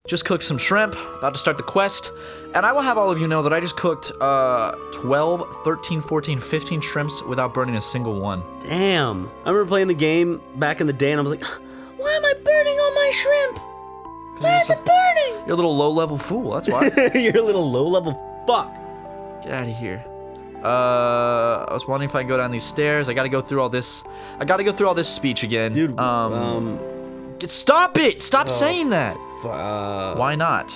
Just cooked some shrimp, about to start the quest, and I will have all of you know that I just cooked 12, 13, 14, 15 shrimps without burning a single one. Damn. I remember playing the game back in the day and I was like, why am I burning all my shrimp? Why is it burning? You're a little low-level fool, that's why. You're a little low-level fuck. Get out of here. I was wondering if I can go down these stairs. I gotta go through all this. I gotta go through all this speech again. Dude, stop it! Stop saying that! Why not?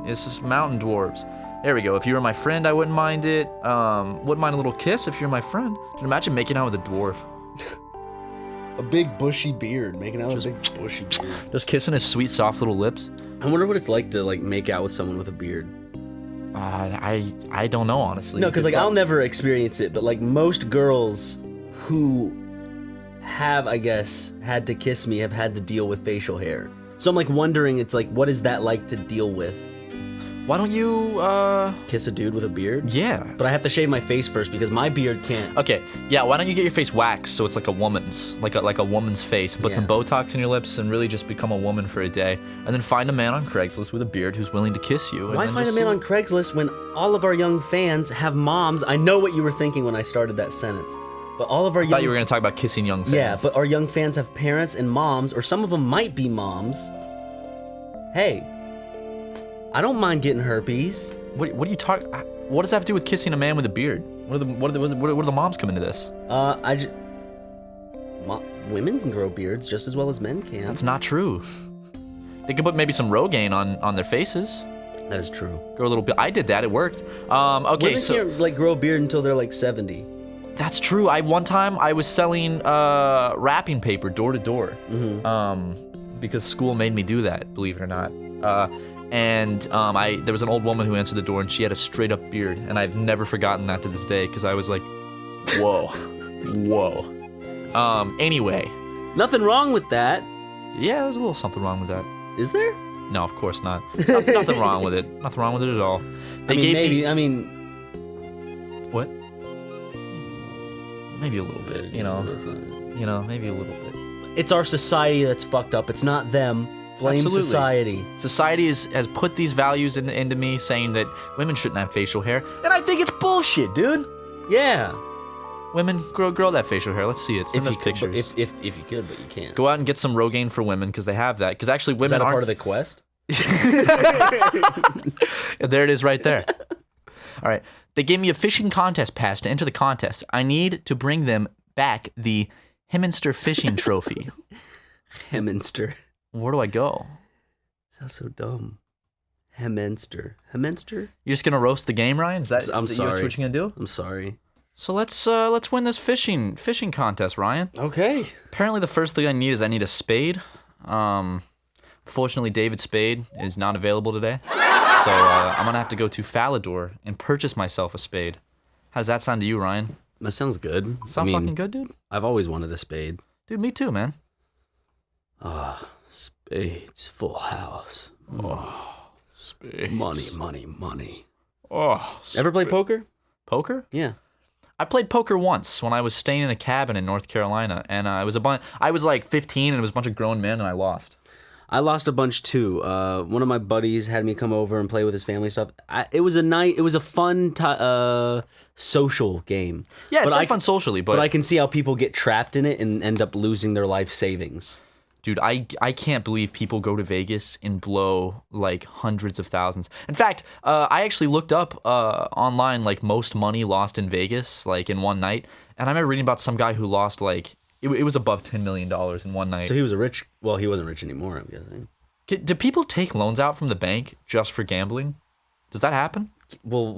It's just mountain dwarves. There we go. If you were my friend, I wouldn't mind it. Wouldn't mind a little kiss if you're my friend. Can you imagine making out with a dwarf? A big bushy beard, making out with a big bushy beard. Just kissing his sweet, soft little lips. I wonder what it's like to like make out with someone with a beard. I don't know, honestly. No, because like I'll never experience it, but like most girls who have, I guess, had to kiss me have had to deal with facial hair. So I'm like wondering, it's like, what is that like to deal with? Why don't you, kiss a dude with a beard? Yeah. But I have to shave my face first because my beard can't. Okay, yeah, why don't you get your face waxed so it's like a woman's, like a woman's face, and put some Botox in your lips and really just become a woman for a day, and then find a man on Craigslist with a beard who's willing to kiss you. Why find a man on Craigslist when all of our young fans have moms? I know what you were thinking when I started that sentence. But all of our I thought you were going to talk about kissing young fans. Yeah, but our young fans have parents and moms, or some of them might be moms. Hey, I don't mind getting herpes. What are you talking? What does that have to do with kissing a man with a beard? What are the moms come into this? Women can grow beards just as well as men can. That's not true. They could put maybe some Rogaine on their faces. That is true. Grow a little bit. I did that. It worked. Okay, women can't like grow a beard until they're like 70. That's true. One time I was selling wrapping paper door to door, because school made me do that. Believe it or not. There was an old woman who answered the door, and she had a straight up beard, and I've never forgotten that to this day because I was like, whoa, whoa. Anyway. Nothing wrong with that. Yeah, there's a little something wrong with that. Is there? No, of course not. Nothing wrong with it. Nothing wrong with it at all. What? Maybe a little bit, you know, maybe a little bit. It's our society that's fucked up. It's not them. Blame society. Society has put these values into me, saying that women shouldn't have facial hair, and I think it's bullshit, dude. Yeah. Women, grow that facial hair. Let's see it. Send us pictures. If you could, but you can't. Go out and get some Rogaine for women because they have that. Because actually, women Is that a part of the quest? There it is, right there. All right. They gave me a fishing contest pass to enter the contest. I need to bring them back the Hemminster fishing trophy. Hemminster. Where do I go? Sounds so dumb. Hemminster. Hemminster? You're just gonna roast the game, Ryan? Is that sorry. What you're gonna do? I'm sorry. So let's win this fishing contest, Ryan. Okay. Apparently, the first thing I need a spade. Fortunately, David Spade is not available today, so I'm gonna have to go to Falador and purchase myself a spade. How does that sound to you, Ryan? That sounds good. Sound fucking good, dude? I've always wanted a spade. Dude, me too, man. Spades, full house. Oh, spades. Money, money, money. Oh, ever play poker? Poker? Yeah. I played poker once when I was staying in a cabin in North Carolina, and I was like 15, and it was a bunch of grown men, and I lost. I lost a bunch too. One of my buddies had me come over and play with his family stuff. It was a fun social game. Yeah, it's fun socially, but I can see how people get trapped in it and end up losing their life savings. Dude, I can't believe people go to Vegas and blow like hundreds of thousands. In fact, I actually looked up online like most money lost in Vegas like in one night, and I remember reading about some guy who lost like it was above $10 million in one night. So he was he wasn't rich anymore, I'm guessing. Do people take loans out from the bank just for gambling? Does that happen? Well,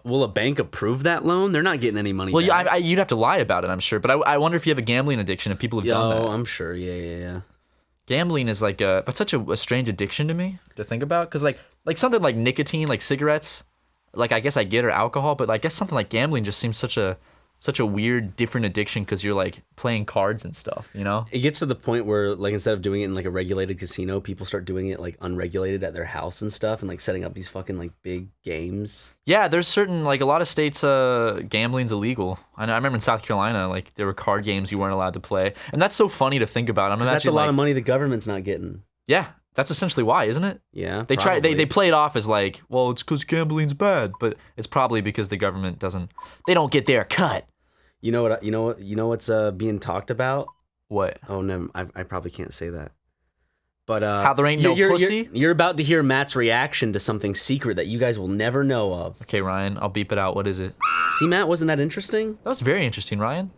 will a bank approve that loan? They're not getting any money back. Yeah, you'd have to lie about it, I'm sure. But I wonder if you have a gambling addiction, if people have done that. Oh, I'm sure. Yeah. Gambling is like but such a strange addiction to me to think about, because like something like nicotine, like cigarettes, like I guess I get, or alcohol, but I guess something like gambling just seems such a weird, different addiction because you're like playing cards and stuff, you know? It gets to the point where like instead of doing it in like a regulated casino, people start doing it like unregulated at their house and stuff, and like setting up these fucking like big games. Yeah, there's certain like a lot of states gambling's illegal. I remember in South Carolina like there were card games you weren't allowed to play, and that's so funny to think about. That's a lot of money the government's not getting. Yeah, That's essentially why, isn't it? Yeah. They probably. they play it off as like, well, it's because gambling's bad, but it's probably because the government they don't get their cut. You know what? You know what's being talked about? What? Oh no, I probably can't say that. But How there ain't no pussy? You're about to hear Matt's reaction to something secret that you guys will never know of. Okay, Ryan, I'll beep it out. What is it? See, Matt, wasn't that interesting? That was very interesting, Ryan.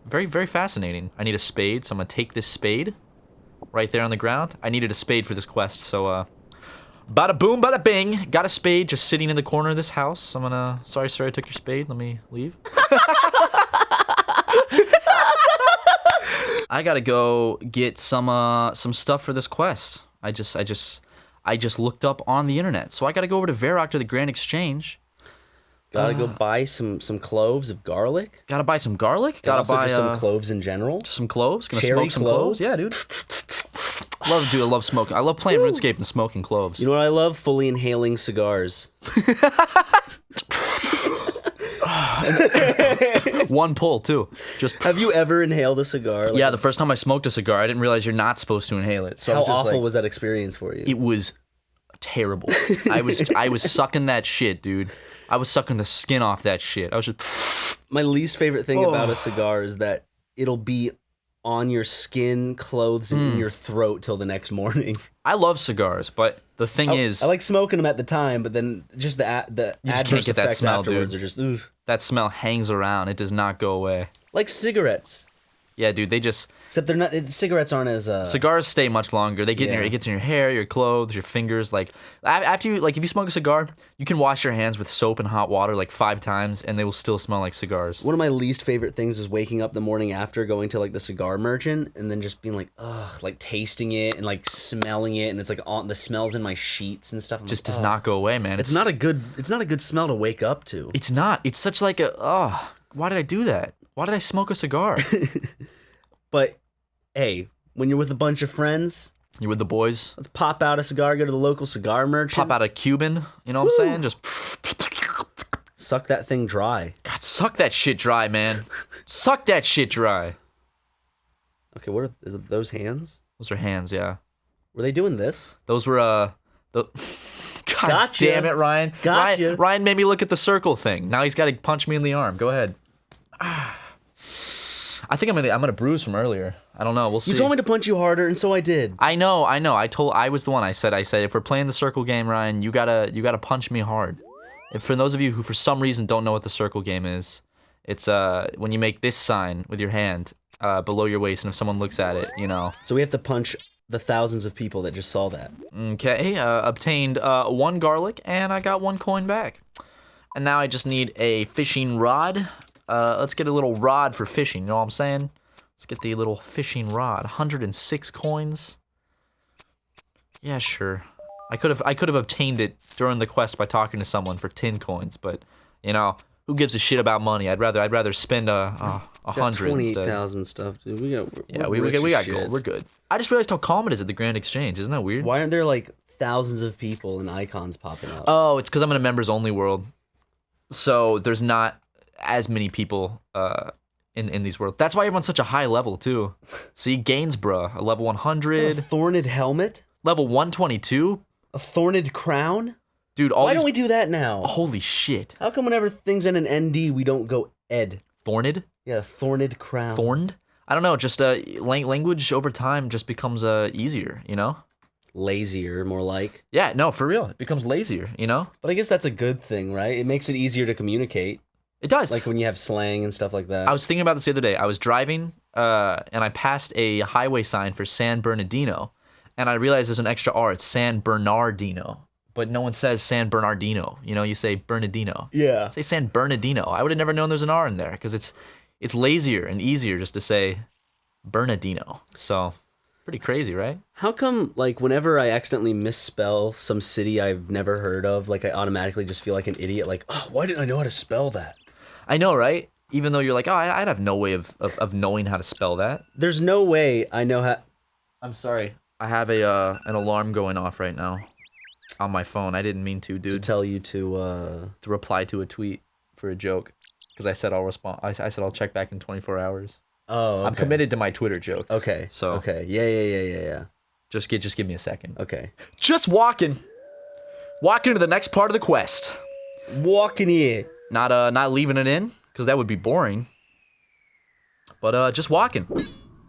Very, very fascinating. I need a spade, so I'm gonna take this spade right there on the ground. I needed a spade for this quest, so bada boom, bada bing. Got a spade just sitting in the corner of this house. I'm gonna. Sorry, sir, I took your spade. Let me leave. I gotta go get some stuff for this quest. I just looked up on the internet, so I gotta go over to Varrock to the Grand Exchange. Gotta go buy some cloves of garlic. Gotta buy some garlic. And Gotta also buy just some cloves in general. some cloves. Gonna Cherry smoke some cloves. cloves? Yeah, dude. I love smoking. I love playing RuneScape and smoking cloves. You know what I love? Fully inhaling cigars. One pull too. Just Have you ever inhaled a cigar? Like, yeah. The first time I smoked a cigar, I didn't realize you're not supposed to inhale it. So how I was just awful like, was that experience for you? it was terrible. I was sucking that shit, dude. I was sucking the skin off that shit. I was just. My least favorite thing about a cigar is that it'll be on your skin, clothes, and in your throat till the next morning. I love cigars, but the thing is, I like smoking them at the time, but then just the You just adverse can't get that effects smell, afterwards dude. are just ugh. that smell hangs around. It does not go away. Like cigarettes, Yeah, dude. They just. except they're not. Cigarettes aren't as Cigars stay much longer. They get in Yeah. it gets in your hair, your clothes, your fingers. Like after you, like if you smoke a cigar, you can wash your hands with soap and hot water like 5 times, and they will still smell like cigars. One of my least favorite things is waking up the morning after, going to like the cigar merchant, and then just being like, ugh, like tasting it and like smelling it, and it's like on the smells in my sheets and stuff. I'm Just like, does ugh. not go away, man. It's not a good smell to wake up to. It's not. It's such like a. Oh, why did I do that? Why did I smoke a cigar? But hey, when you're with a bunch of friends, You with the boys? let's pop out a cigar, go to the local cigar merchant, Pop out a Cuban. You know what I'm saying? Just. suck that thing dry. God, suck that shit dry, man. Suck that shit dry. Okay, is it those hands? Those are hands, yeah. Were they doing this? Those were God Gotcha. damn it, Ryan. Gotcha. Ryan made me look at the circle thing. Now he's got to punch me in the arm. Go ahead. I think I'm gonna bruise from earlier. I don't know. We'll see. You told me to punch you harder, and so I did. I know. I was the one. I said if we're playing the circle game, Ryan, you gotta punch me hard. If for those of you who for some reason don't know what the circle game is, it's when you make this sign with your hand below your waist, and if someone looks at it, you know. So we have to punch the thousands of people that just saw that. Okay. Obtained 1 garlic, and I got 1 coin back. And now I just need a fishing rod. Let's get a little rod for fishing. You know what I'm saying? Let's get the little fishing rod. 106 coins. Yeah, sure. I could have obtained it during the quest by talking to someone for 10 coins, but you know, who gives a shit about money? I'd rather spend a hundred instead. 28,000 stuff, dude. We got Gold. We're good. I just realized how calm it is at the Grand Exchange. Isn't that weird? Why aren't there like thousands of people and icons popping up? Oh, it's because I'm in a members only world, so there's not as many people in these worlds. That's why everyone's such a high level too. See, Gainsborough, a level A 100, thorned helmet? level 122. A thorned crown? Dude, all Why these. don't we do that now? Holy shit! How come whenever things end in ND, we don't go Ed? Thorned, Yeah, thorned crown. thorned. I don't know. Just language over time just becomes easier. You know. Lazier, more like. Yeah. No, for real. It becomes lazier. You know. But I guess that's a good thing, right? It makes it easier to communicate. It does. Like when you have slang and stuff like that. I was thinking about this the other day. I was driving, and I passed a highway sign for San Bernardino, and I realized there's an extra R. It's San Bernardino, but no one says San Bernardino. You know, you say Bernardino. Yeah. Say San Bernardino. I would have never known there's an R in there because it's lazier and easier just to say Bernardino. So pretty crazy, right? How come, like, whenever I accidentally misspell some city I've never heard of, like, I automatically just feel like an idiot? Like, oh, why didn't I know how to spell that? I know, right? Even though you're like, oh, I'd have no way of knowing how to spell that. There's no way I know how. I'm sorry. I have an alarm going off right now on my phone. I didn't mean to, To dude. tell you to Reply to a tweet for a joke because I said I'll respond. I said I'll check back in 24 hours. Oh, okay. I'm committed to my Twitter joke. Okay. So Okay. Yeah. Just give me a second. Okay. Just walking to the next part of the quest. Walking here. Not leaving it in, because that would be boring. But just walking.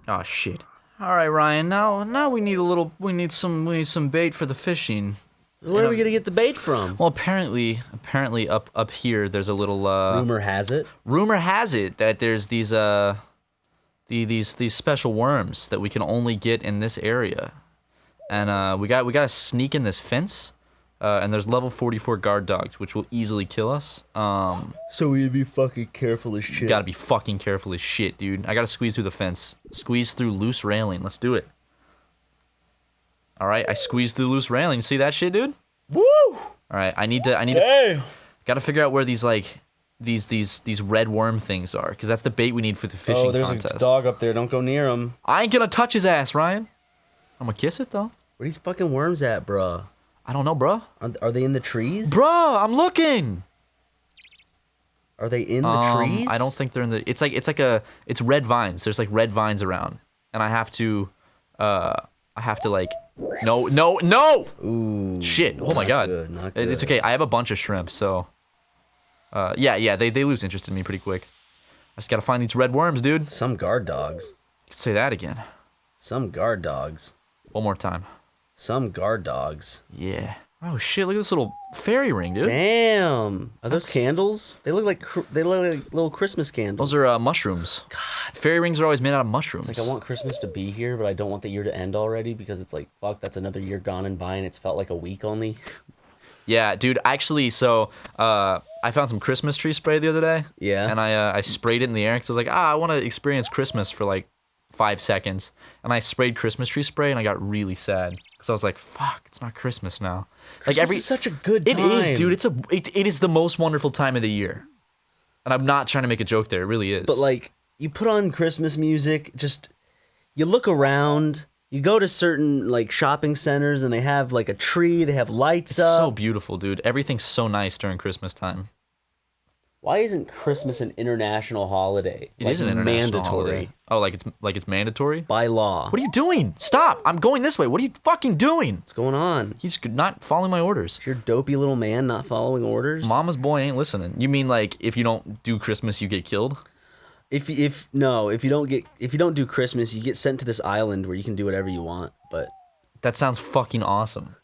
Oh shit. All right, Ryan. Now we need some bait for the fishing. Where are we gonna get the bait from? Well, apparently up here there's a little Rumor has it. Rumor has it that there's these special worms that we can only get in this area, and we gotta sneak in this fence, and there's level 44 guard dogs which will easily kill us. So we be fucking careful as shit. Gotta be fucking careful as shit, dude. I gotta squeeze through the fence. Squeeze through loose railing. Let's do it. All right, I squeezed through loose railing. See that shit, dude? Woo! All right, I need to. Damn. Gotta figure out where these these red worm things are, because that's the bait we need for the fishing contest. a dog up there. Don't go near him. I ain't gonna touch his ass, Ryan. I'm gonna kiss it though. Where these fucking worms at, bruh? I don't know, bro. Are they in the trees? Bro, I'm looking. Are they in the trees? I don't think they're in the. It's red vines. There's like red vines around, and I have to like. No. Ooh. Shit. Oh my god. Not good. It's okay. I have a bunch of shrimp, so. Yeah. They lose interest in me pretty quick. I just gotta find these red worms, dude. Some guard dogs. Say that again. Some guard dogs. One more time. Some guard dogs. Yeah. Oh shit! Look at this little fairy ring, dude. Damn. Are those candles? They look like little Christmas candles. Those are mushrooms. God. Fairy rings are always made out of mushrooms. It's like I want Christmas to be here, but I don't want the year to end already because it's like fuck. That's another year gone and by, and it's felt like a week only. Yeah, dude. Actually, so I found some Christmas tree spray the other day. Yeah. And I sprayed it in the air because I was like, I want to experience Christmas for like 5 seconds. And I sprayed Christmas tree spray, and I got really sad because I was like, fuck, it's not Christmas now. Christmas is such a good time. It is, dude. It is the most wonderful time of the year. And I'm not trying to make a joke there. It really is. But like, you put on Christmas music, just you look around. You go to certain like shopping centers and they have like a tree, they have lights up. So beautiful, dude. Everything's so nice during Christmas time. Why isn't Christmas an international holiday? It is an international holiday. Oh, like it's mandatory? By law. What are you doing? Stop! I'm going this way. What are you fucking doing? What's going on? He's not following my orders. Is your dopey little man not following orders? Mama's boy ain't listening. You mean like if you don't do Christmas, you get killed? If you don't do Christmas, you get sent to this island where you can do whatever you want. But that sounds fucking awesome.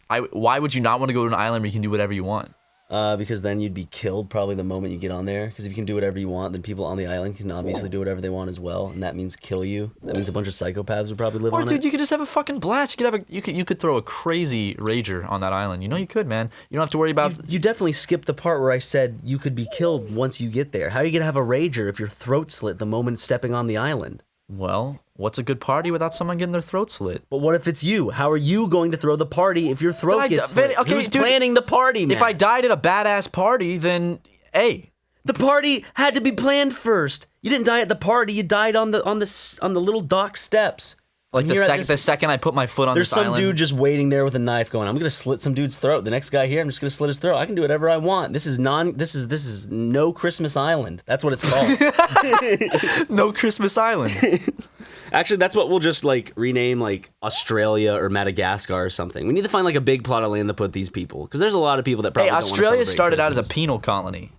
Why would you not want to go to an island where you can do whatever you want? Because then you'd be killed probably the moment you get on there. Because if you can do whatever you want, then people on the island can obviously do whatever they want as well, and that means kill you. That means a bunch of psychopaths would probably live on it. Or dude, you could just have a fucking blast. You could throw a crazy rager on that island. You know you could, man. You don't have to worry about. You definitely skipped the part where I said you could be killed once you get there. How are you gonna have a rager if your throat slit the moment stepping on the island? Well, what's a good party without someone getting their throat slit? But what if it's you? How are you going to throw the party if your throat gets slit? Okay, who's dude, planning the party, man? If I died at a badass party, then hey. The party had to be planned first. You didn't die at the party. You died on the little dock steps. Like the second I put my foot on this island. There's some dude just waiting there with a knife going, I'm going to slit some dude's throat. The next guy here, I'm just going to slit his throat. I can do whatever I want. This is no Christmas Island. That's what it's called. No Christmas Island. Actually, that's what we'll just like rename like Australia or Madagascar or something. We need to find like a big plot of land to put these people, because there's a lot of people that probably don't want to Australia celebrate started out as a Christmas. penal colony.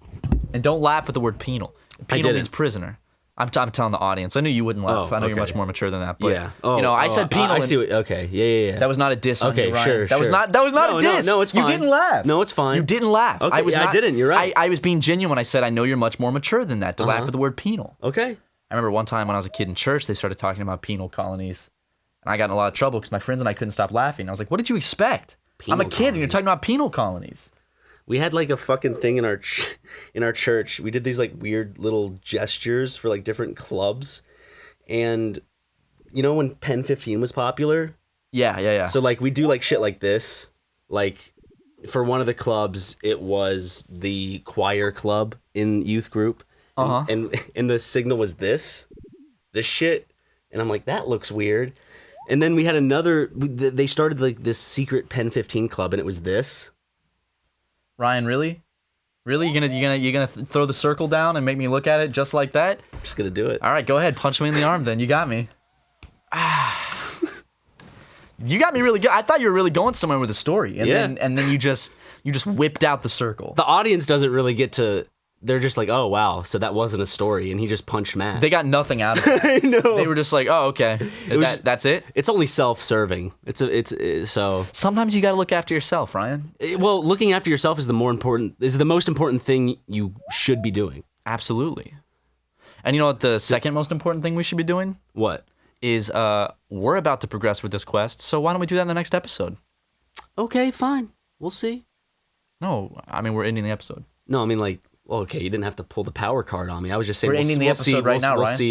And don't laugh at the word penal. Penal means prisoner. I'm telling the audience. I knew you wouldn't laugh. I know you're much more mature than that. But, yeah. I said penal. I see what, okay. Yeah. That was not a diss on you, Ryan. Sure. That was not a diss. No, it's fine. You didn't laugh. No, it's fine. You didn't laugh. Okay, I didn't. You're right. I was being genuine when I said I know you're much more mature than that to laugh at the word penal. Okay. I remember one time when I was a kid in church, they started talking about penal colonies. And I got in a lot of trouble because my friends and I couldn't stop laughing. I was like, what did you expect? I'm a kid and you're talking about penal colonies. We had like a fucking thing in our church. We did these like weird little gestures for like different clubs. And you know when Pen 15 was popular? Yeah. So like we do like shit like this. Like for one of the clubs, it was the choir club in youth group. Uh-huh. And the signal was this shit. And I'm like, that looks weird. And then we had they started like this secret Pen 15 club, and it was this. Ryan, really? Really? You gonna throw the circle down and make me look at it just like that? I'm just gonna do it. All right, go ahead. Punch me in the arm then. You got me. You got me really good. I thought you were really going somewhere with the story, and Yeah. then you just whipped out the circle. The audience doesn't really get to. They're just like, oh wow, so that wasn't a story, and he just punched Matt. They got nothing out of it. I know. They were just like, oh, okay, that's it. It's only self-serving. So. Sometimes you got to look after yourself, Ryan. Well, looking after yourself is the most important thing you should be doing. Absolutely. And you know what? The second most important thing we should be doing What? is we're about to progress with this quest. So why don't we do that in the next episode? Okay, fine. We'll see. No, I mean we're ending the episode. No, I mean like, well, okay, you didn't have to pull the power card on me. I was just saying We're ending the episode right now, we'll Ryan. see